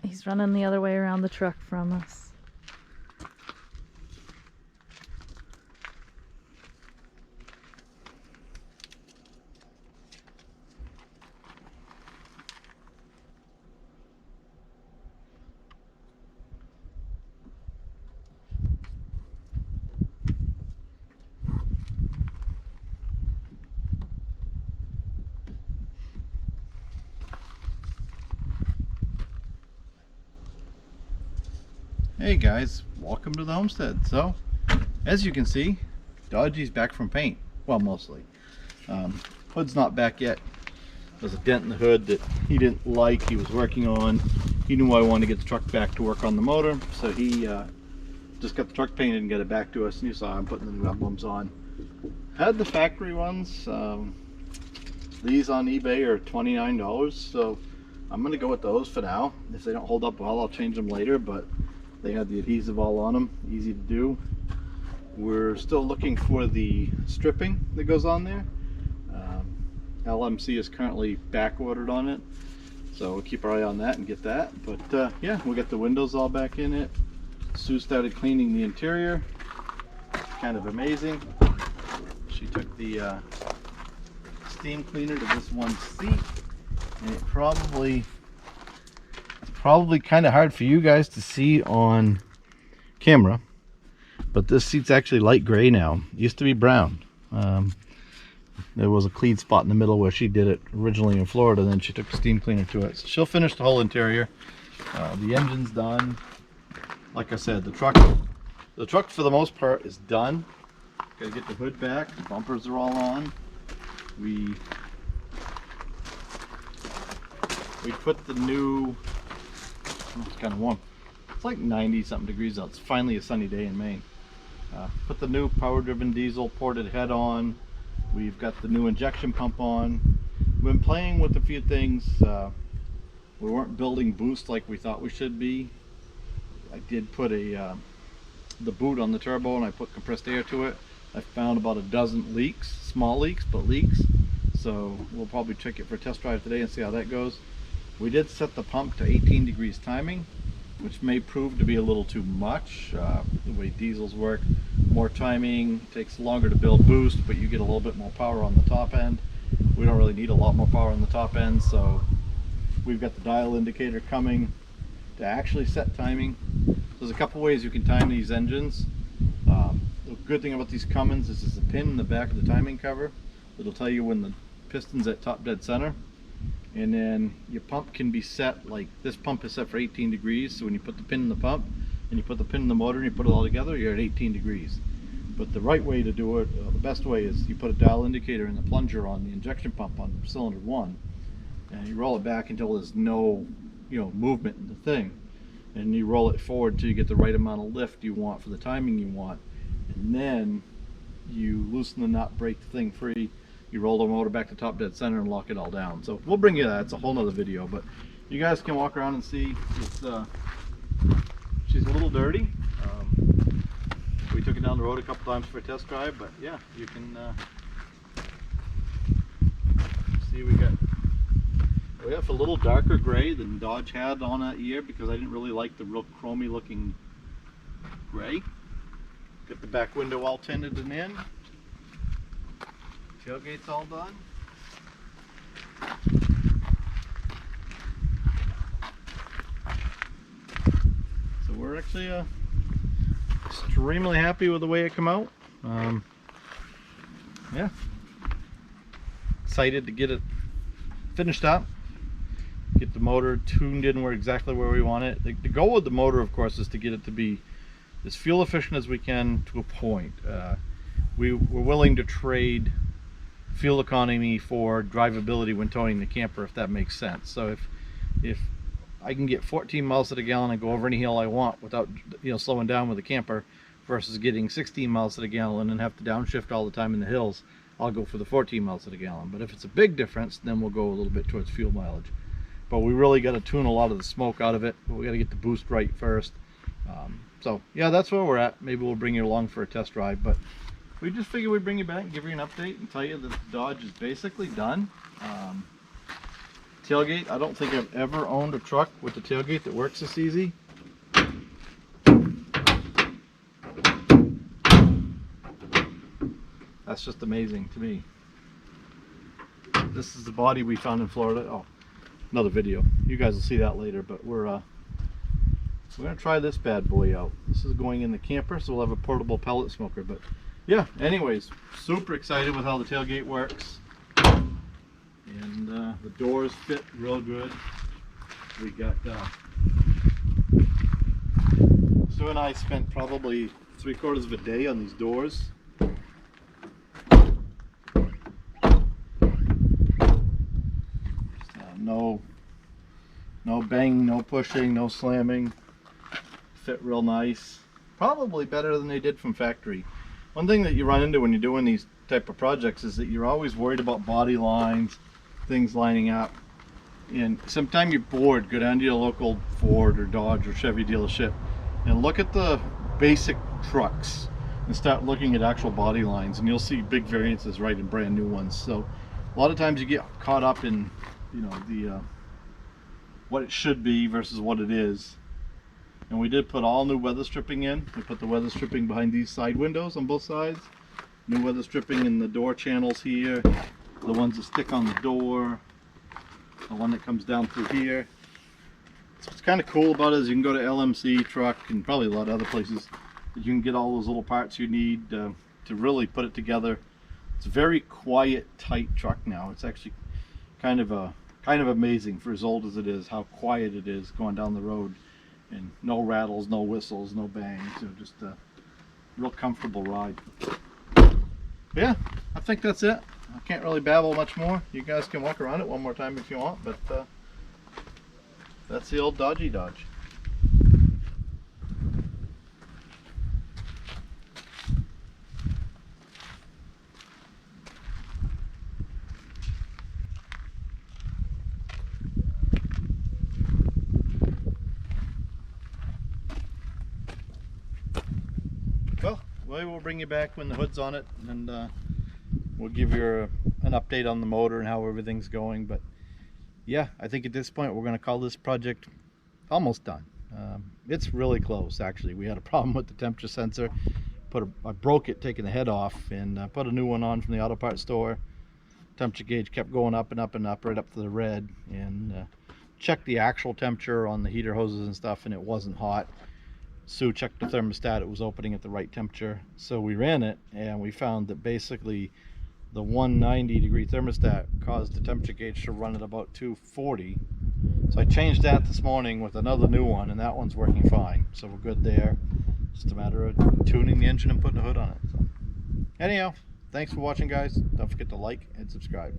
He's running the other way around the truck from us. Hey guys, welcome to the homestead. So, as you can see, Dodgie's back from paint. Well, mostly. Hood's not back yet. There's a dent in the hood that he didn't like, he was working on. He knew I wanted to get the truck back to work on the motor, so he just got the truck painted and got it back to us, and you saw him putting the new emblems on. Had the factory ones. These on eBay are $29, so I'm going to go with those for now. If they don't hold up well, I'll change them later, but they had the adhesive all on them, easy to do. We're still looking for the stripping that goes on there. LMC is currently back ordered on it, so we'll keep our eye on that and get that. But yeah, we got the windows all back in it. Sue started cleaning the interior. Kind of amazing. She took the steam cleaner to this one seat, and it's probably kind of hard for you guys to see on camera, but this seat's actually light gray now. It used to be brown. There was a clean spot in the middle where she did it originally in Florida, and then she took a steam cleaner to it. So she'll finish the whole interior. The engine's done. Like I said, the truck for the most part is done. Gotta get the hood back. The bumpers are all on. We put the new, it's kind of warm. It's like 90 something degrees out. It's finally a sunny day in Maine. Put the new power driven diesel ported head on. We've got the new injection pump on. We've been playing with a few things. We weren't building boost like we thought we should be. I did put the boot on the turbo, and I put compressed air to it. I found about a dozen leaks, small leaks, but leaks. So we'll probably check it for a test drive today and see how that goes. We did set the pump to 18 degrees timing, which may prove to be a little too much. The way diesels work, more timing, takes longer to build boost, but you get a little bit more power on the top end. We don't really need a lot more power on the top end, so we've got the dial indicator coming to actually set timing. There's a couple ways you can time these engines. The good thing about these Cummins is there's a pin in the back of the timing cover that'll tell you when the piston's at top dead center. And then your pump can be set, like this pump is set for 18 degrees, so when you put the pin in the pump and you put the pin in the motor and you put it all together, you're at 18 degrees. But the right way to do it, the best way, is you put a dial indicator in the plunger on the injection pump on cylinder 1, and you roll it back until there's no movement in the thing, and you roll it forward till you get the right amount of lift you want for the timing you want, and then you loosen the nut, break the thing free. You roll the motor back to top dead center and lock it all down. So we'll bring you that. It's a whole nother video, but you guys can walk around and see. She's a little dirty. We took it down the road a couple times for a test drive, but yeah, you can see we got a little darker gray than Dodge had on that year, because I didn't really like the real chromy looking gray. Got the back window all tinted and in. Tailgate's all done. So we're actually extremely happy with the way it came out. Yeah, excited to get it finished up, get the motor tuned in exactly where we want it. The goal with the motor, of course, is to get it to be as fuel efficient as we can to a point. We're willing to trade fuel economy for drivability when towing the camper, if that makes sense. So if I can get 14 miles to the gallon and go over any hill I want without slowing down with the camper, versus getting 16 miles to the gallon and have to downshift all the time in the hills, I'll go for the 14 miles to the gallon. But if it's a big difference, then we'll go a little bit towards fuel mileage. But we really got to tune a lot of the smoke out of it. But we got to get the boost right first. So yeah, that's where we're at. Maybe we'll bring you along for a test drive, but we just figured we'd bring you back and give you an update and tell you that the Dodge is basically done. tailgate. I don't think I've ever owned a truck with the tailgate that works this easy. That's just amazing to me. This is the body we found in Florida. Oh, another video. You guys will see that later, but we're gonna try this bad boy out. This is going in the camper, so we'll have a portable pellet smoker. But yeah, anyways, super excited with how the tailgate works. And the doors fit real good. We got Sue and I spent probably 3/4 of a day on these doors. No banging, no pushing, no slamming. Fit real nice. Probably better than they did from factory. One thing that you run into when you're doing these type of projects is that you're always worried about body lines, things lining up. And sometime you're bored, go down to your local Ford or Dodge or Chevy dealership and look at the basic trucks and start looking at actual body lines, and you'll see big variances right in brand new ones. So a lot of times you get caught up in, you know, the what it should be versus what it is. And we did put all new weather stripping in. We put the weather stripping behind these side windows on both sides. New weather stripping in the door channels here. The ones that stick on the door. The one that comes down through here. What's kind of cool about it is you can go to LMC truck and probably a lot of other places. You can get all those little parts you need to really put it together. It's a very quiet, tight truck now. It's actually kind of amazing for as old as it is, how quiet it is going down the road. And no rattles, no whistles, no bangs. So just a real comfortable ride. Yeah, I think that's it. I can't really babble much more. You guys can walk around it one more time if you want, but that's the old Dodgy Dodge. Well, we'll bring you back when the hood's on it, and we'll give you an update on the motor and how everything's going. But yeah, I think at this point we're going to call this project almost done. It's really close, actually. We had a problem with the temperature sensor. I broke it taking the head off, and put a new one on from the auto parts store. Temperature gauge kept going up and up and up right up to the red, and checked the actual temperature on the heater hoses and stuff, and it wasn't hot. Sue checked the thermostat, it was opening at the right temperature. So we ran it, and we found that basically the 190-degree thermostat caused the temperature gauge to run at about 240. So I changed that this morning with another new one, and that one's working fine. So we're good there. Just a matter of tuning the engine and putting a hood on it. So anyhow, thanks for watching, guys. Don't forget to like and subscribe.